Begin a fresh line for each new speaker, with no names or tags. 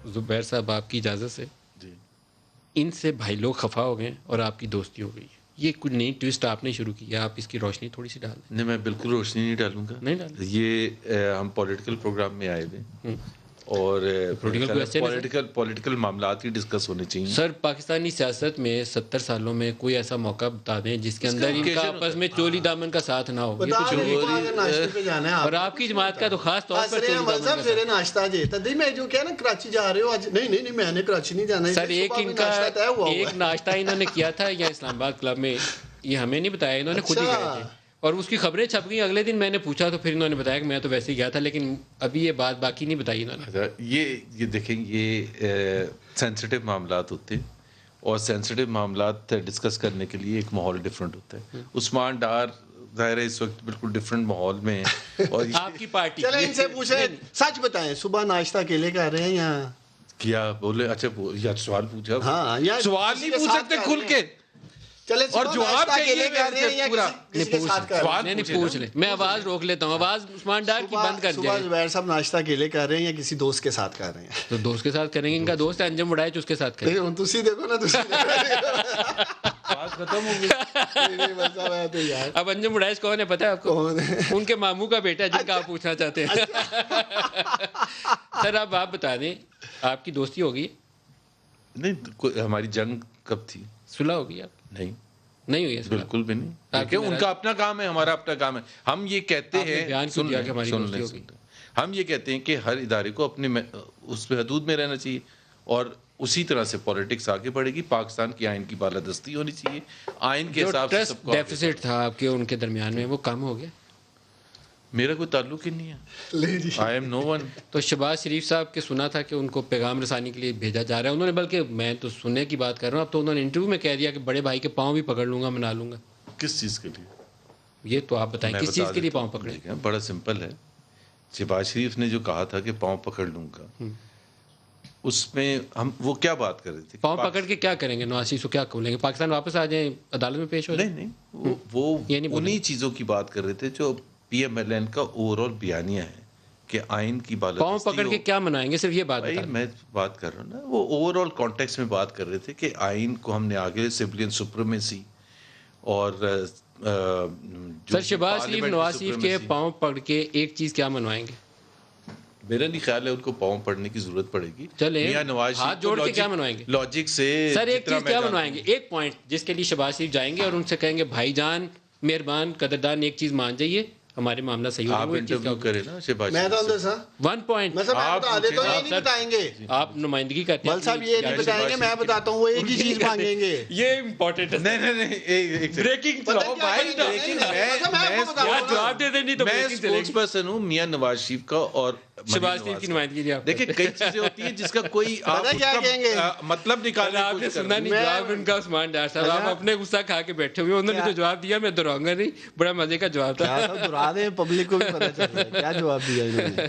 زبیر صاحب آپ کی اجازت سے
جی
ان سے بھائی لوگ خفا ہو گئے اور آپ کی دوستی ہو گئی ہے. یہ کوئی نئی ٹوسٹ آپ نے شروع کی ہے, آپ اس کی روشنی تھوڑی سی ڈال دیں.
نہیں, میں بالکل روشنی نہیں ڈالوں گا.
نہیں ڈالیں.
یہ ہم پولیٹیکل پروگرام میں آئے ہوئے اور پولیٹیکل معاملات ہی ڈسکس ہونے چاہیے.
سر پاکستانی سیاست میں 70 سالوں میں کوئی ایسا موقع بتا دیں جس کے اندر ان کا آپس میں چولی دامن کا ساتھ نہ ہو. اور آپ کی جماعت کا تو خاص طور پر
سر ناشتہ جی تدی میں جو کہا نا کراچی جا رہے ہو آج. نہیں میں نے کراچی نہیں جانا.
سر ایک ان کا ایک ناشتہ انہوں نے کیا تھا یا اسلام آباد کلب میں, یہ ہمیں نہیں بتایا, انہوں نے خود ہی گئے تھے اور اس کی خبریں چھپ گئیں. اگلے دن میں نے پوچھا تو پھر انہوں نے بتایا کہ میں تو ویسے ہی گیا تھا, لیکن ابھی یہ بات باقی نہیں بتائی انہوں نے.
یہ دیکھیں, یہ سینسٹیو معاملات ہوتے ہیں اور سینسٹیو معاملات ڈسکس کرنے کے لیے ایک ماحول ڈفرینٹ ہوتا ہے. عثمان ڈار ظاہر ہے اس وقت بالکل ڈفرینٹ ماحول میں ہے. اور
آپ کی پارٹی
چلیں ان سے پوچھیں, سچ بتائیں صبح ناشتہ اکیلے کر رہے ہیں یا
کیا بولے؟ اچھا یا سوال پوچھا,
ہاں
سوال نہیں پوچھ سکتے کھل کے اور جواب
اکیلے کر رہے ہیں یا
پورا
کسی کے ساتھ کر رہے ہیں؟
نہیں پوچھ لیں, میں آواز روک لیتا ہوں, آواز عثمان ڈار کی بند کر
صبح
دیں.
زبیر صاحب ناشتہ اکیلے کر رہے ہیں یا کسی دوست کے ساتھ کر رہے ہیں؟
تو دوست کے ساتھ کریں گے, ان کا دوست ہے انجم اڑائچ, اس کے ساتھ کریں.
نہیں تسی دیکھو نا,
بات ختم ہو گئی.
اب انجم اڑائچ کون ہے پتہ ہے آپ کو؟ ان کے ماموں کا بیٹا جن کا آپ پوچھنا چاہتے ہیں. سر اب آپ بتا دیں, آپ کی دوستی ہوگی؟
نہیں, ہماری جنگ کب تھی؟
صلح ہوگی آپ؟ نہیں ہوئی ہے صلح؟
بالکل بھی نہیں. ان کا اپنا کام ہے, ہمارا اپنا کام ہے. ہم یہ کہتے ہیں, ہم یہ کہتے ہیں کہ ہر ادارے کو اپنے اس پہ حدود میں رہنا چاہیے اور اسی طرح سے پولیٹکس آگے بڑھے گی. پاکستان کی آئین کی بالادستی ہونی چاہیے, آئین کے حساب سے سب کو.
ڈیفیسٹ تھا آپ کے ان کے درمیان میں, وہ کم ہو گیا؟
میرا کوئی تعلق ہی نہیں ہے. I am no one.
تو شہباز شریف صاحب کے سنا تھا کہ ان کو پیغام رسانی کے لیے بھیجا جا رہا ہے, انہوں نے, بلکہ میں تو سننے کی بات کر رہا ہوں, اب تو انہوں نے انٹرویو میں کہہ دیا کہ بڑے بھائی کے پاؤں بھی پکڑ لوں گا, منا لوں گا.
کس چیز کے لیے؟
یہ تو آپ بتائیں کس چیز کے لیے پاؤں پکڑے؟
بڑا سمپل ہے. شہباز شریف نے جو کہا تھا کہ پاؤں پکڑ لوں گا, اس میں ہم وہ کیا بات کر رہے تھے؟
پاؤں پکڑ کے کیا کریں گے؟ نواز شریف کو کیا بولیں گے؟ پاکستان واپس آ جائیں, عدالت میں پیش ہو جائیں؟
نہیں, وہ انہی چیزوں کی بات کر رہے تھے جو پی ایم ایل این کا اوور آل بیانیہ ہے کہ آئین کی بالادستی.
پاؤں پکڑ کے کیا منائیں گے؟ صرف یہ بات بتا.
میں بات کر رہا ہوں نا, وہ اوور آل کانٹیکس میں بات کر رہے تھے کہ آئین کو ہم نے آگے سویلین سپریمیسی اور
سر شہباز شریف نواز شریف کے پاؤں پکڑ کے ایک چیز کیا منوائیں گے؟
میرا نہیں خیال ہے ان کو پاؤں پڑنے کی ضرورت پڑے گی.
چلیں
نواز
ہاتھ جوڑ کے کیا منوائیں گے؟
لاجک سے
سر ایک چیز کیا منوائیں گے, ایک پوائنٹ جس کے لیے شہباز شریف جائیں گے اور ان سے کہیں گے بھائی جان مہربان قدردان ایک چیز مان جائیے, ہمارے معاملہ صحیح ہو.
آپ انٹرویو کریں نا شہباز
میں تو
ون پوائنٹ
بتائیں گے,
آپ نمائندگی کرتے ہیں.
بل صاحب یہ نہیں بتائیں گے, میں بتاتا ہوں, وہ ایک ہی چیز مانگیں گے.
یہ امپورٹنٹ ہے.
نہیں
بریکنگ جواب دے دیں, نہیں تو
میں اسپوکس پرسن ہوں میاں نواز شریف کا اور
شہباز شریف کی نمائندگی.
دیکھیں کئی چیزیں ہوتی ہیں جس کا کوئی مطلب نکالنے
آپ نے سنا نہیں جواب ان کا. عثمان ڈار صاحب آپ اپنے غصہ کھا کے بیٹھے ہوئے, انہوں نے جو جواب دیا میں دہراؤں گا نہیں, بڑا مزے کا جواب تھا.
دہرا دیں, پبلک کو بھی پتہ چل رہا ہے کیا جواب دیا انہوں نے.